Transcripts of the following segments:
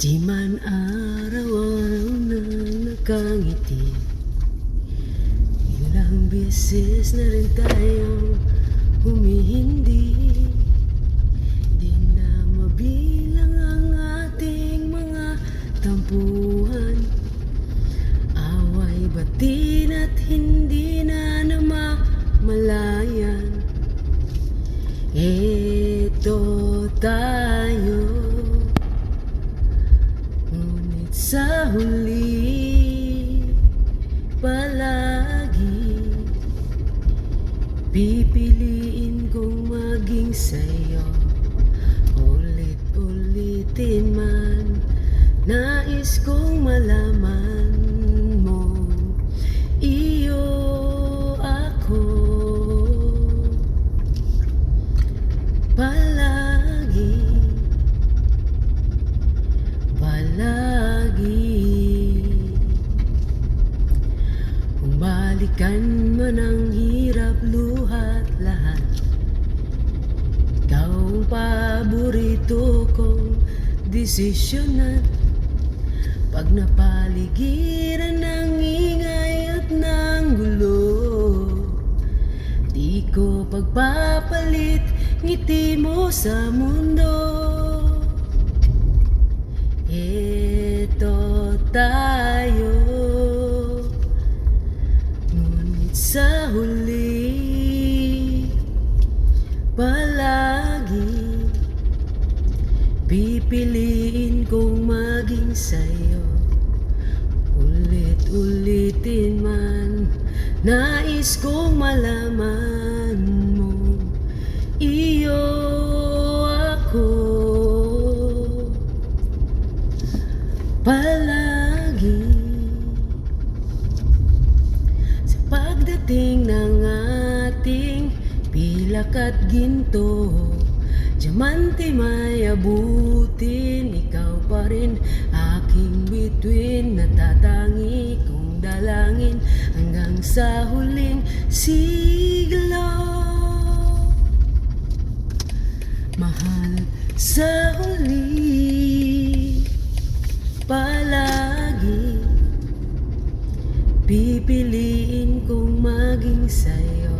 Di man araw-araw na nakangiti, ilang beses na rin tayong humihindi. Di na mabilang ang ating mga tampuhan, away batin at hindi na namamalayan. Eto tayo, ngunit sa huli palagi pipiliin kong maging sa'yo. Ulit-ulitin man, nais kong malaman mo, iyo ako palagi, palagi. Kung balikan man ang hirap, luhat lahat, ikaw ang paborito kong desisyonan. Pag napaligiran ng ingay at ng gulo, di ko pagpapalit ngiti mo sa mundo. Eto tayo, ngunit sa huli palagi pipiliin kong maging sa'yo. Ulit-ulitin man, nais kong malaman mo, iyo ako palagi. Sa pagdating ng ating pilak at ginto, diamante may abutin, ikaw pa rin aking bituin. Natatangi kong dalangin hanggang sa huling siglo. Mahal, sa huli palagi pipiliin kong maging sa'yo.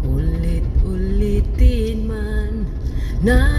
Ulit-ulitin man, na